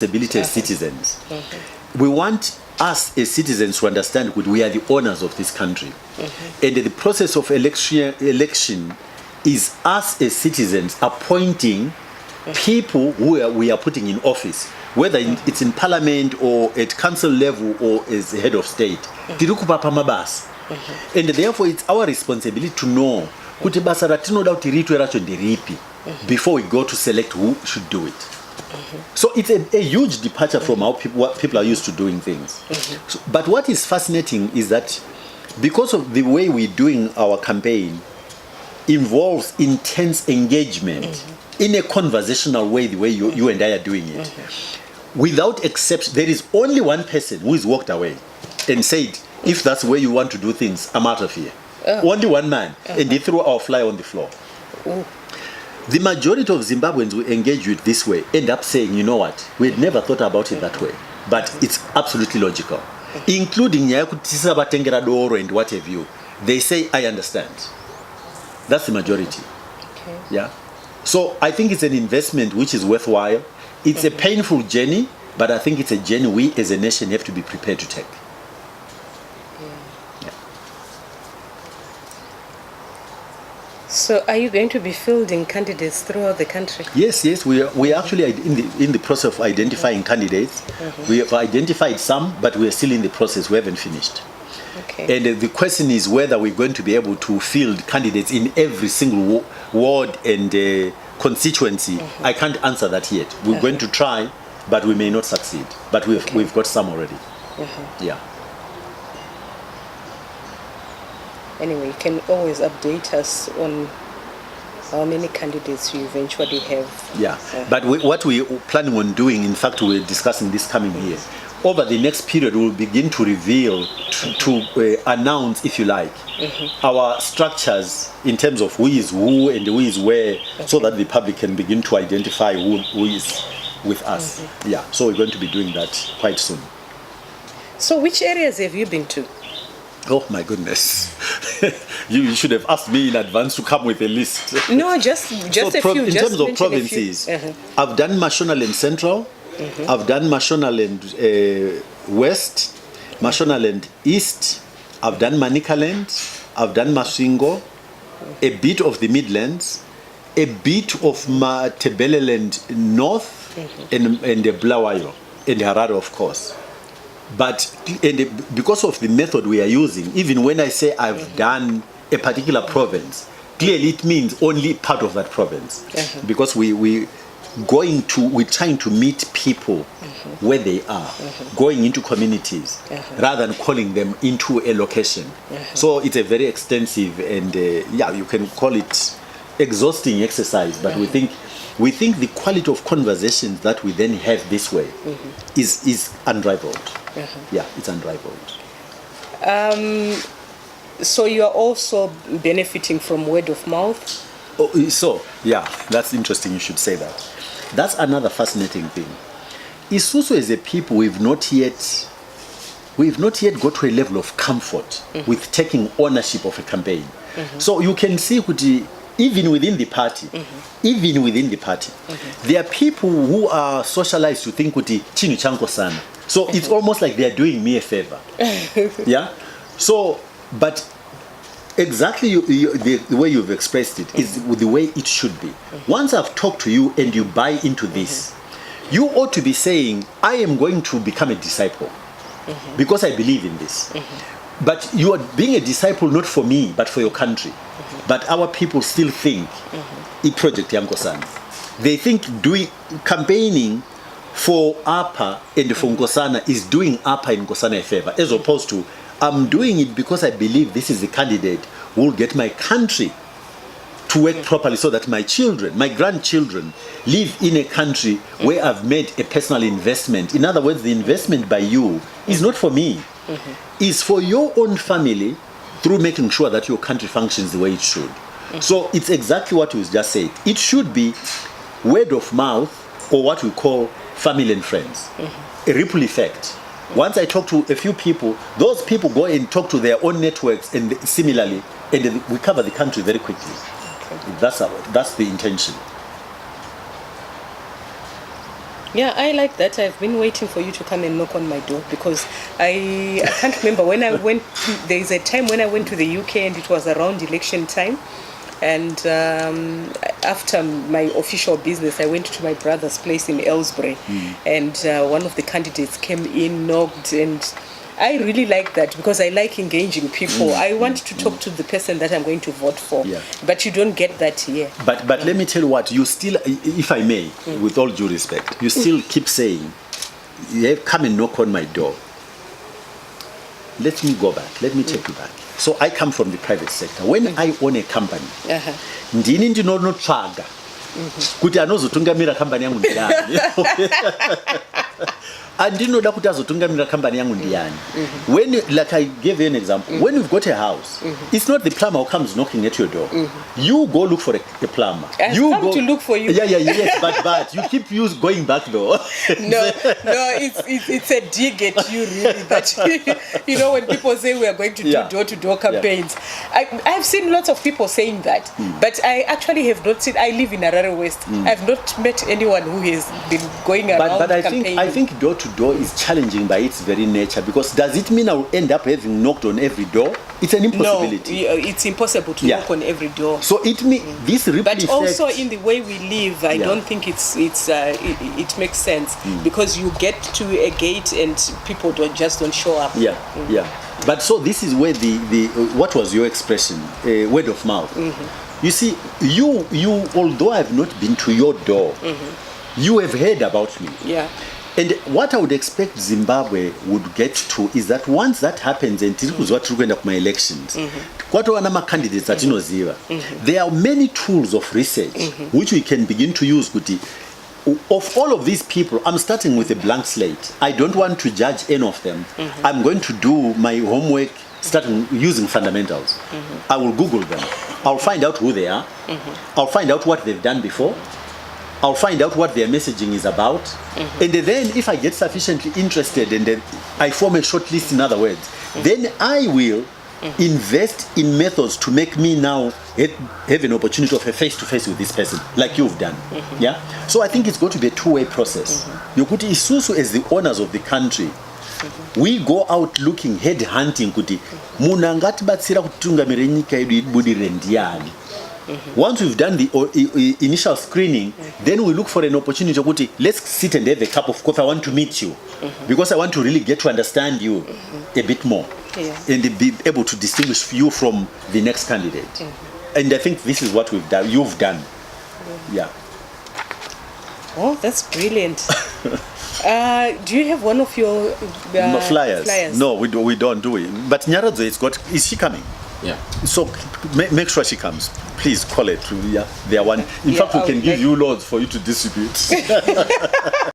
responsibility as citizens. We want us as citizens to understand that we are the owners of this country. And the process of election is us as citizens appointing people who we are putting in office, whether it's in parliament or at council level or as head of state. And therefore it's our responsibility to know before we go to select who should do it. So it's a huge departure from how what people are used to doing things. So, but what is fascinating is that because of the way we're doing our campaign involves intense engagement in a conversational way, the way you and I are doing it. Without exception, there is only one person who has walked away and said, if that's the way you want to do things, I'm out of here. Only one man. And he threw our fly on the floor. The majority of Zimbabweans who engage with this way end up saying, you know what, we had never thought about it that way. But it's absolutely logical. Including and what have you. They say, I understand. That's the majority. Okay. Yeah. So I think it's an investment which is worthwhile. It's a painful journey, but I think it's a journey we as a nation have to be prepared to take. So are you going to be fielding candidates throughout the country? Yes, we are actually in the process of identifying candidates. We have identified some, but we are still in the process. We haven't finished. Okay. And the question is whether we're going to be able to field candidates in every single ward and constituency. I can't answer that yet. We're going to try, but we may not succeed. But we've got some already. Yeah. Anyway, you can always update us on how many candidates you eventually have. Yeah, but what we're planning on doing, in fact, we're discussing this coming year. Over the next period, we'll begin to reveal, to announce, if you like, our structures in terms of who is who and who is where, so that the public can begin to identify who is with us. Yeah, so we're going to be doing that quite soon. So which areas have you been to? Oh my goodness. You should have asked me in advance to come with a list. No, just a few. In terms of provinces, I've done Mashonaland Central, I've done Mashonaland West, Mashonaland East, I've done Manicaland, I've done Masvingo, a bit of the Midlands, a bit of Matebeleland North, and Bulawayo, and Harare, of course. But because of the method we are using, even when I say I've done a particular province, clearly it means only part of that province. Because we're trying to meet people where they are, going into communities, rather than calling them into a location. So it's a very extensive and, you can call it exhausting exercise, but we think the quality of conversations that we then have this way is unrivaled. Yeah, it's unrivaled. So you are also benefiting from word of mouth? So, yeah, that's interesting you should say that. That's another fascinating thing. Isusu as a people, we've not yet got to a level of comfort with taking ownership of a campaign. So you can see even within the party, there are people who are socialized to think kuti chinu Nkosana. So it's almost like they are doing me a favor. Yeah. So, but exactly the way you've expressed it is the way it should be. Once I've talked to you and you buy into this, you ought to be saying, I am going to become a disciple because I believe in this. But you are being a disciple not for me, but for your country. But our people still think, Project Nkosana. They think doing campaigning for APA and for Nkosana is doing APA and Nkosana a favor, as opposed to, I'm doing it because I believe this is the candidate who will get my country to work properly so that my children, my grandchildren, live in a country where I've made a personal investment. In other words, the investment by you is not for me. It's for your own family through making sure that your country functions the way it should. So it's exactly what you just said. It should be word of mouth, or what we call family and friends. A ripple effect. Once I talk to a few people, those people go and talk to their own networks, and similarly, and we cover the country very quickly. That's the intention. Yeah, I like that. I've been waiting for you to come and knock on my door because I can't remember when I went. There is a time when I went to the UK and it was around election time. And after my official business, I went to my brother's place in Aylesbury, and one of the candidates came in, knocked, and I really like that because I like engaging people. I want to talk to the person that I'm going to vote for, but you don't get that here. But let me tell you what, you still, if I may, with all due respect, you still keep saying, "Yeah, come and knock on my door." Let me go back. Let me take you back. So I come from the private sector. When I own a company, ndini ndinonotsvaga kuti anozotungamira company yangu ndiani. Andinoda kuti azotungamira company yangu ndiani. When, like I gave you an example, when you've got a house, it's not the plumber who comes knocking at your door. You go look for a plumber. You come to look for you. Yes, but you keep going back though. No, it's a dig at you really. That you know, when people say we are going to do door-to-door campaigns, I've seen lots of people saying that, but I actually have not seen. I live in Harare West. I've not met anyone who has been going around. But I think door-to-door is challenging by its very nature, because does it mean I will end up having knocked on every door? It's an impossibility. No, it's impossible to knock on every door. So it means this ripple but effect, also in the way we live, I don't think it makes sense because you get to a gate and people don't show up. But so this is where the what was your expression? Word of mouth. You see, you although I've not been to your door, you have heard about me. And what I would expect Zimbabwe would get to is that once that happens, and my elections, candidates there are many tools of research which we can begin to use. Of all of these people, I'm starting with a blank slate. I don't want to judge any of them. I'm going to do my homework starting using fundamentals. I will Google them. I'll find out who they are. I'll find out what they've done before. I'll find out what their messaging is about. And then if I get sufficiently interested and then I form a short list, in other words, then I will invest in methods to make me now have an opportunity of a face-to-face with this person, like you've done. So I think it's going to be a two-way process. Yokuti isusu as the owners of the country, we go out looking, head hunting kuti munangati batsira kutungamira nyika yedu ibudire ndiani. Once we've done the initial screening, then we look for an opportunity to let's sit and have a cup of coffee. I want to meet you because I want to really get to understand you a bit more and be able to distinguish you from the next candidate. And I think this is what we've done. You've done. Oh, that's brilliant. Do you have one of your flyers? No, we don't do it. But Nyaradzo, is she coming? So make sure she comes. Please call it. They are one. In fact, we can give you loads for you to distribute.